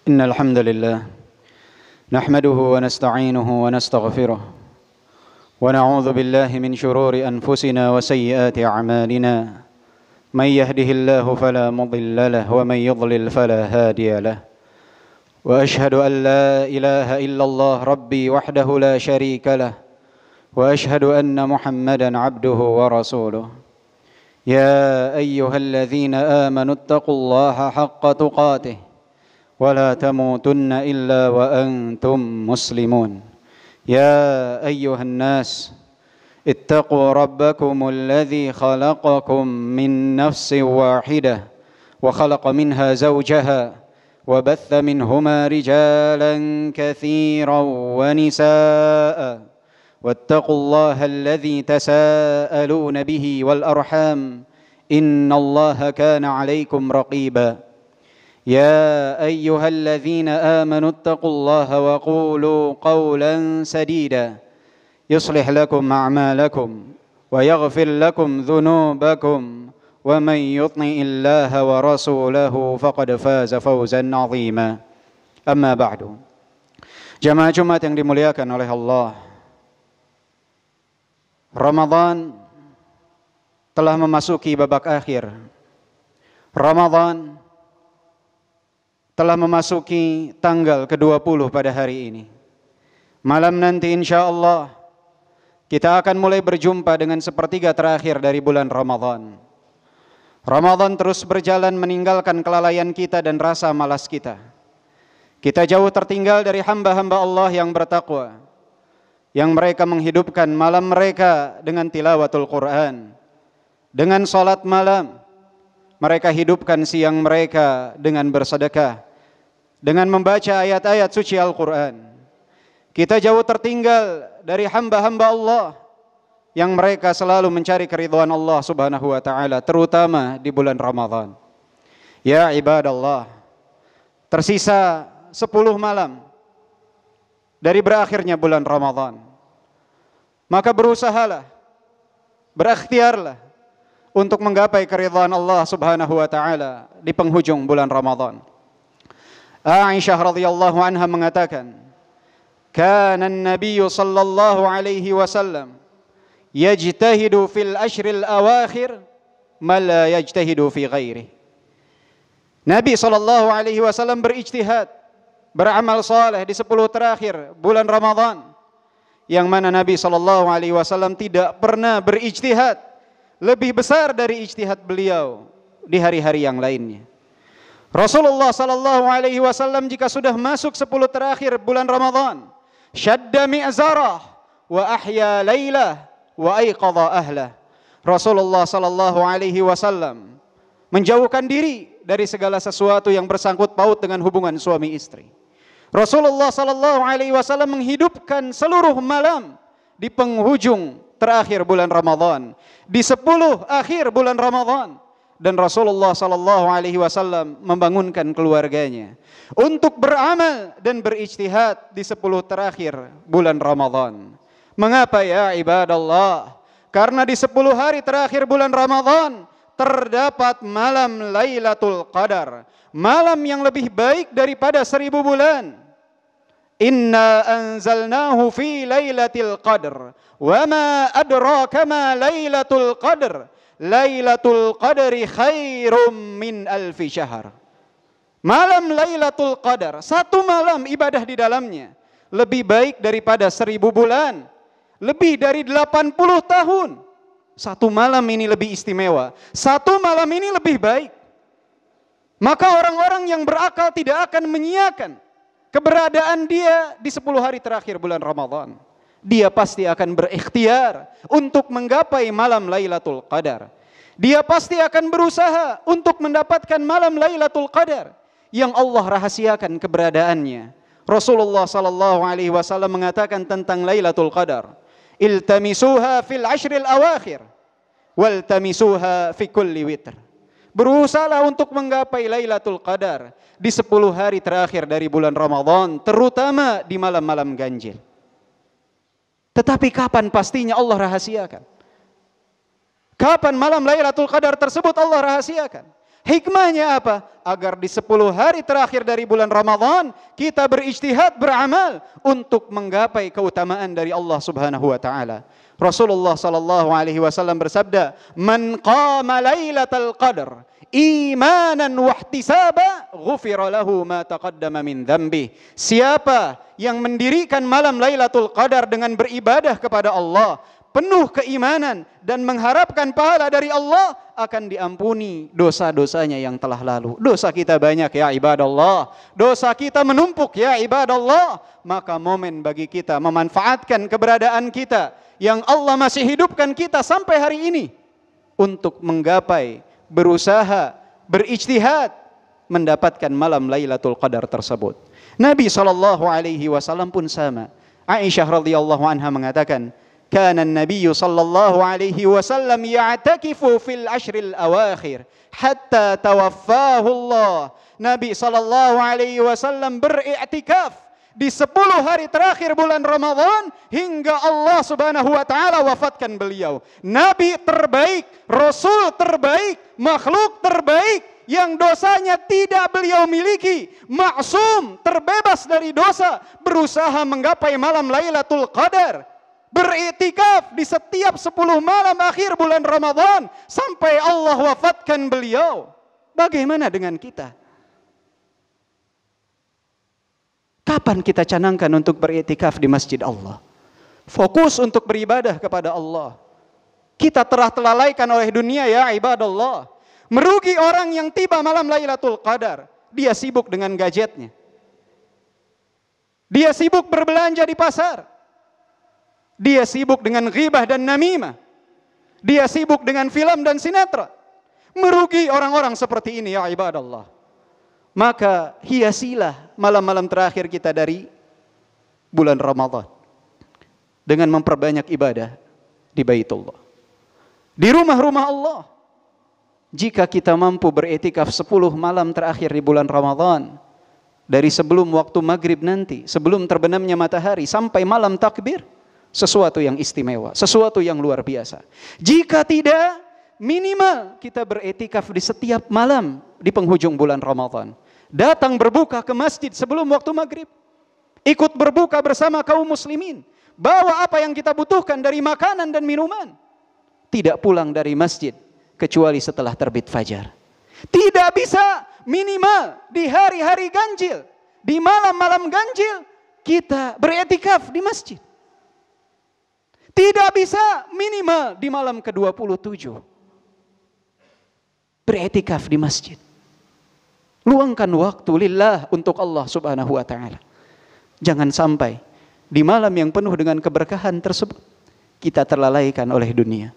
إن الحمد لله نحمده ونستعينه ونستغفره ونعوذ بالله من شرور أنفسنا وسيئات أعمالنا من يهده الله فلا مضل له ومن يضلل فلا هادي له وأشهد أن لا إله إلا الله ربي وحده لا شريك له وأشهد أن محمدا عبده ورسوله يا أيها الذين آمنوا اتقوا الله حق تقاته ولا تموتن إلا وأنتم مسلمون يا أيها الناس اتقوا ربكم الذي خلقكم من نفس واحدة وخلق منها زوجها وبث منهما رجالا كثيرا ونساء واتقوا الله الذي تساءلون به والأرحام إن الله كان عليكم رقيبا يا أيها الذين آمنوا اتقوا الله وقولوا قولا سديدا يصلح لكم أعمالكم ويغفر لكم ذنوبكم ومن يطع الله ورسوله فقد فاز فوزا عظيما أما بعد jamaah Jumat yang dimuliakan oleh Allah, Ramadan telah memasuki babak akhir. Ramadan telah memasuki tanggal ke-20 pada hari ini. Malam nanti insya Allah kita akan mulai berjumpa dengan sepertiga terakhir dari bulan Ramadan. Ramadan terus berjalan meninggalkan kelalaian kita dan rasa malas kita. Kita jauh tertinggal dari hamba-hamba Allah yang bertakwa, yang mereka menghidupkan malam mereka dengan tilawatul Quran, dengan salat malam. Mereka hidupkan siang mereka dengan bersedekah, dengan membaca ayat-ayat suci Al-Quran. Kita jauh tertinggal dari hamba-hamba Allah yang mereka selalu mencari keridhaan Allah subhanahu wa ta'ala, terutama di bulan Ramadan. Ya ibadallah, tersisa 10 malam dari berakhirnya bulan Ramadan. Maka berusahalah, berikhtiarlah untuk menggapai keridhaan Allah subhanahu wa ta'ala di penghujung bulan Ramadan. Aisyah radhiyallahu anha mengatakan, kana an-nabiy sallallahu alaihi wasallam yajtahidu fil ashril awakhir ma la yajtahidu fi ghairihi. Nabi sallallahu alaihi wasallam berijtihad, beramal saleh di 10 terakhir bulan Ramadan, yang mana Nabi sallallahu alaihi wasallam tidak pernah berijtihad lebih besar dari ijtihad beliau di hari-hari yang lainnya. Rasulullah sallallahu alaihi wasallam jika sudah masuk 10 terakhir bulan Ramadan, syadda mi'zarah wa ahya lailah wa aiqadha ahlah. Rasulullah sallallahu alaihi wasallam menjauhkan diri dari segala sesuatu yang bersangkut paut dengan hubungan suami istri. Rasulullah sallallahu alaihi wasallam menghidupkan seluruh malam di penghujung terakhir bulan Ramadan, di 10 akhir bulan Ramadan, dan Rasulullah sallallahu alaihi wasallam membangunkan keluarganya untuk beramal dan berijtihad di 10 terakhir bulan Ramadan. Mengapa ya ibadallah? Karena di 10 hari terakhir bulan Ramadan terdapat malam Lailatul Qadar, malam yang lebih baik daripada 1000 bulan. Inna anzalnahu fi lailatul qadr wa ma adraka ma lailatul qadr lailatul qadri khairum min alfi syahr. Malam Lailatul Qadar, satu malam ibadah di dalamnya lebih baik daripada 1000 bulan, lebih dari 80 tahun. Satu malam ini lebih istimewa, satu malam ini lebih baik. Maka orang-orang yang berakal tidak akan menyiakan keberadaan dia di 10 hari terakhir bulan Ramadan. Dia pasti akan berikhtiar untuk menggapai malam Lailatul Qadar. Dia pasti akan berusaha untuk mendapatkan malam Lailatul Qadar yang Allah rahasiakan keberadaannya. Rasulullah sallallahu alaihi wasallam mengatakan tentang Lailatul Qadar, iltamisuha fil ashril awakhir waltamisuha fi kulli witr. Berusahalah untuk menggapai Lailatul Qadar di 10 hari terakhir dari bulan Ramadan, terutama di malam-malam ganjil. Tetapi kapan pastinya Allah rahasiakan? Kapan malam Lailatul Qadar tersebut Allah rahasiakan? Hikmahnya apa? Agar di 10 hari terakhir dari bulan Ramadan kita berijtihad, beramal untuk menggapai keutamaan dari Allah Subhanahu wa taala. Rasulullah sallallahu alaihi wasallam bersabda, "Man qama lailatal qadar imanan wa ihtisaba, ghufira lahu ma taqaddama min dzambi." Siapa yang mendirikan malam Lailatul Qadar dengan beribadah kepada Allah, penuh keimanan dan mengharapkan pahala dari Allah, akan diampuni dosa-dosanya yang telah lalu. Dosa kita banyak ya ibadallah, dosa kita menumpuk ya ibadallah. Maka momen bagi kita memanfaatkan keberadaan kita yang Allah masih hidupkan kita sampai hari ini untuk menggapai, berusaha, berijtihad mendapatkan malam Lailatul Qadar tersebut. Nabi SAW pun sama. Aisyah radhiyallahu anha mengatakan, "Kana an-nabiy sallallahu alaihi wasallam ya'takifu fil ashril awakhir hatta tawaffahu Allah." Nabi sallallahu alaihi wasallam beriktikaf di 10 hari terakhir bulan Ramadan hingga Allah Subhanahu wa taala wafatkan beliau. Nabi terbaik, Rasul terbaik, makhluk terbaik yang dosanya tidak beliau miliki, maksum, terbebas dari dosa, berusaha menggapai malam Lailatul Qadar, beriktikaf di setiap 10 malam akhir bulan Ramadan sampai Allah wafatkan beliau. Bagaimana dengan kita? Kapan kita canangkan untuk beriktikaf di masjid Allah? Fokus untuk beribadah kepada Allah. Kita telalaikan oleh dunia ya ibadallah. Merugi orang yang tiba malam Lailatul Qadar, dia sibuk dengan gadgetnya. Dia sibuk berbelanja di pasar. Dia sibuk dengan ghibah dan namimah. Dia sibuk dengan film dan sinetron. Merugi orang-orang seperti ini ya ibadallah. Maka hiasilah malam-malam terakhir kita dari bulan Ramadan dengan memperbanyak ibadah di Baitullah, di rumah-rumah Allah. Jika kita mampu beriktikaf 10 malam terakhir di bulan Ramadan, dari sebelum waktu maghrib nanti, sebelum terbenamnya matahari sampai malam takbir, sesuatu yang istimewa, sesuatu yang luar biasa. Jika tidak, minimal kita beriktikaf di setiap malam di penghujung bulan Ramadan. Datang berbuka ke masjid sebelum waktu maghrib, ikut berbuka bersama kaum muslimin, bawa apa yang kita butuhkan dari makanan dan minuman. Tidak pulang dari masjid kecuali setelah terbit fajar. Tidak bisa, minimal di hari-hari ganjil, di malam-malam ganjil kita beriktikaf di masjid. Tidak bisa, minimal di malam ke-27 beriktikaf di masjid. Luangkan waktu lillah untuk Allah Subhanahu wa taala. Jangan sampai di malam yang penuh dengan keberkahan tersebut kita terlalaikan oleh dunia.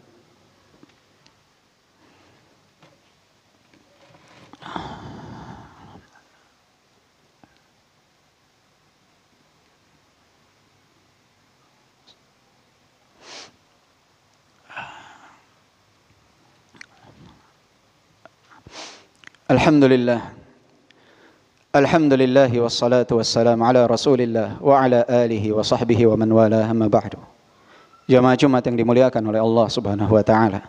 Alhamdulillah. Alhamdulillah wassalatu wassalamu ala Rasulillah wa ala alihi wa sahbihi wa man wala, amma ba'du. Jamaah Jumat yang dimuliakan oleh Allah Subhanahu wa taala.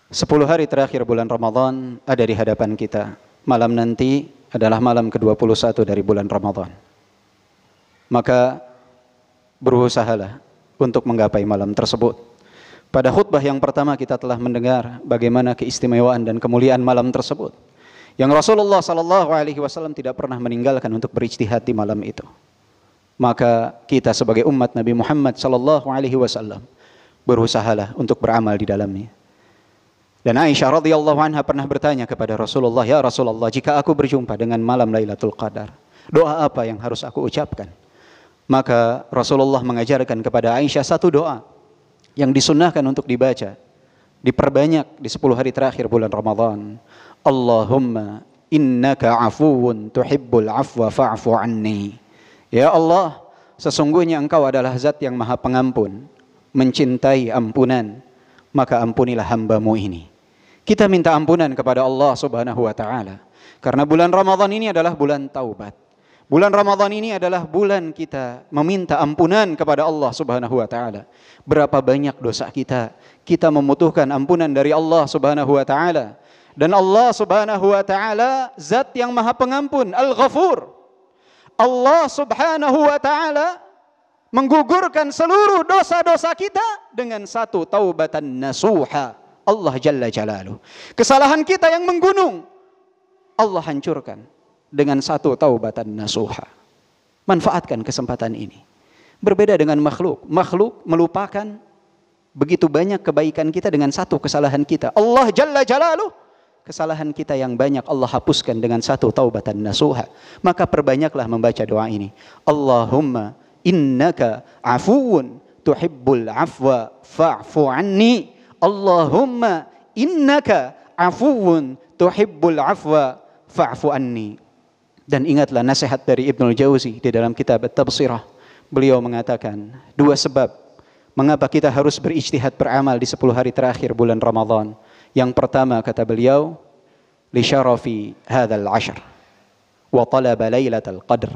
10 hari terakhir bulan Ramadan ada di hadapan kita. Malam nanti adalah malam ke-21 dari bulan Ramadan. Maka berusahalah untuk menggapai malam tersebut. Pada khutbah yang pertama kita telah mendengar bagaimana keistimewaan dan kemuliaan malam tersebut, yang Rasulullah SAW tidak pernah meninggalkan untuk berijtihad di malam itu. Maka kita sebagai umat Nabi Muhammad SAW berusahalah untuk beramal di dalamnya. Dan Aisyah radhiyallahu anha pernah bertanya kepada Rasulullah, "Ya Rasulullah, jika aku berjumpa dengan malam Lailatul Qadar, doa apa yang harus aku ucapkan?" Maka Rasulullah mengajarkan kepada Aisyah satu doa yang disunnahkan untuk dibaca, diperbanyak di 10 hari terakhir bulan Ramadan. Allahumma innaka afuwun tuhibbul afwa fa'fu anni. Ya Allah, sesungguhnya Engkau adalah zat yang maha pengampun, mencintai ampunan, maka ampunilah hamba-Mu ini. Kita minta ampunan kepada Allah Subhanahu wa taala karena bulan Ramadan ini adalah bulan taubat. Bulan Ramadan ini adalah bulan kita meminta ampunan kepada Allah Subhanahu wa taala. Berapa banyak dosa kita membutuhkan ampunan dari Allah Subhanahu wa taala. Dan Allah Subhanahu wa taala zat yang Maha Pengampun, Al-Ghafur. Allah Subhanahu wa taala menggugurkan seluruh dosa-dosa kita dengan satu taubatan nasuha. Allah Jalla Jalaluh. Kesalahan kita yang menggunung, Allah hancurkan dengan satu taubatan nasuha. Manfaatkan kesempatan ini. Berbeda dengan makhluk. Makhluk melupakan begitu banyak kebaikan kita dengan satu kesalahan kita. Allah Jalla Jalaluh, kesalahan kita yang banyak Allah hapuskan dengan satu taubatan nasuha. Maka perbanyaklah membaca doa ini. Allahumma innaka afuwun tuhibbul afwa fa'fu anni. Allahumma innaka afuwun tuhibbul afwa fa'fu anni. Dan ingatlah nasihat dari Ibnul Jauzi di dalam kitab At-Tabsirah. Beliau mengatakan 2 sebab mengapa kita harus berijtihad beramal di 10 hari terakhir bulan Ramadan. Yang pertama kata beliau, li syarafi hadzal 'ashr wa talaba lailatul qadr.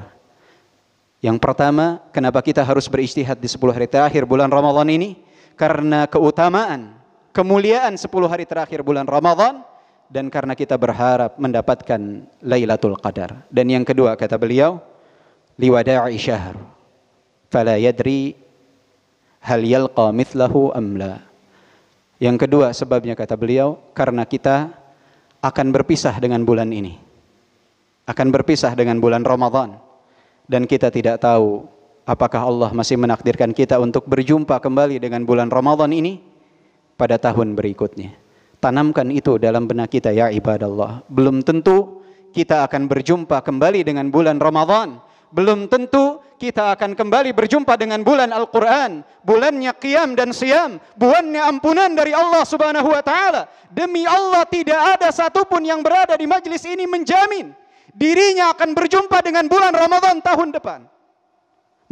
Yang pertama, kenapa kita harus berijtihad di 10 hari terakhir bulan Ramadan ini? Karena keutamaan, kemuliaan 10 hari terakhir bulan Ramadan, dan karena kita berharap mendapatkan Lailatul Qadar. Dan yang kedua kata beliau, liwada'i syahr fala yadri hal yalqa mithlahu am la. Yang kedua sebabnya kata beliau, karena kita akan berpisah dengan bulan ini, akan berpisah dengan bulan Ramadan, dan kita tidak tahu apakah Allah masih menakdirkan kita untuk berjumpa kembali dengan bulan Ramadan ini pada tahun berikutnya. Tanamkan itu dalam benak kita ya ibadallah. Belum tentu kita akan berjumpa kembali dengan bulan Ramadan. Belum tentu kita akan kembali berjumpa dengan bulan Al-Quran, bulannya qiyam dan siyam, bulannya ampunan dari Allah Subhanahu wa taala. Demi Allah, tidak ada satupun yang berada di majlis ini menjamin dirinya akan berjumpa dengan bulan Ramadan tahun depan.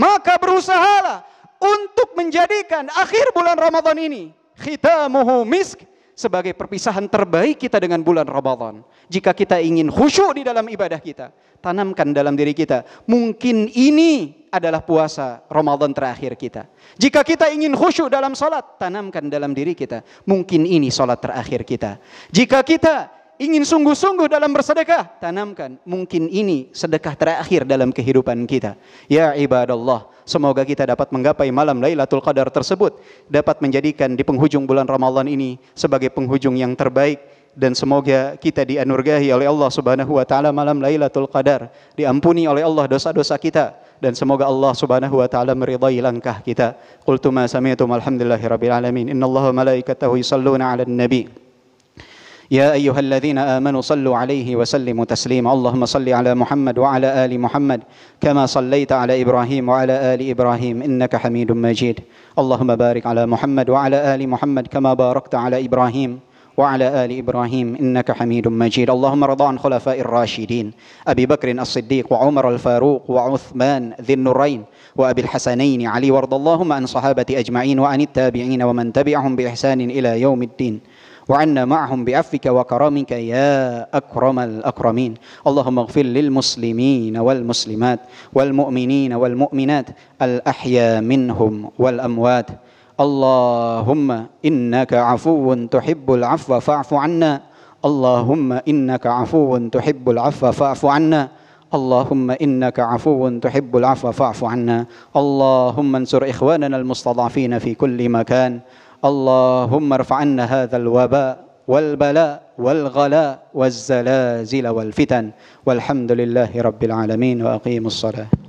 Maka berusahalah untuk menjadikan akhir bulan Ramadan ini khitamuhu misk, sebagai perpisahan terbaik kita dengan bulan Ramadan. Jika kita ingin khusyuk di dalam ibadah kita, tanamkan dalam diri kita, mungkin ini adalah puasa Ramadan terakhir kita. Jika kita ingin khusyuk dalam salat, tanamkan dalam diri kita, mungkin ini salat terakhir kita. Jika kita ingin sungguh-sungguh dalam bersedekah, tanamkan, mungkin ini sedekah terakhir dalam kehidupan kita. Ya ibadallah, semoga kita dapat menggapai malam Lailatul Qadar tersebut, dapat menjadikan di penghujung bulan Ramadan ini sebagai penghujung yang terbaik, dan semoga kita dianugerahi oleh Allah Subhanahu wa taala malam Lailatul Qadar, diampuni oleh Allah dosa-dosa kita, dan semoga Allah Subhanahu wa taala meridai langkah kita. Qultu ma sami'tum alhamdulillahirabbil alamin. Innallaha wa malaikatahu yusalluna 'alan nabi. يا أيها الذين آمنوا صلوا عليه وسلموا تسليما. اللهم صل على محمد وعلى آل محمد كما صليت على إبراهيم وعلى آل إبراهيم إنك حميد مجيد. اللهم بارك على محمد وعلى آل محمد كما باركت على إبراهيم وعلى آل إبراهيم إنك حميد مجيد. اللهم ارض عن خلفاء الراشدين أبي بكر الصديق وعمر الفاروق وعثمان ذي النورين وأبي الحسنين علي، وارض اللهم عن صحابة أجمعين وعن التابعين ومن تبعهم بإحسان إلى يوم الدين، وعنا معهم بعفوك وكرمك يا أكرم الأكرمين. اللهم اغفر للمسلمين والمسلمات والمؤمنين والمؤمنات الأحياء منهم والأموات. اللهم إنك عفو تحب العفو فاعف عنا. اللهم إنك عفو تحب العفو فاعف عنا. اللهم إنك عفو تحب العفو فاعف عنا. اللهم انصر إخواننا المستضعفين في كل مكان. اللهم ارفع عنا هذا الوباء والبلاء والغلاء والزلازل والفتن. والحمد لله رب العالمين. وأقيموا الصلاة.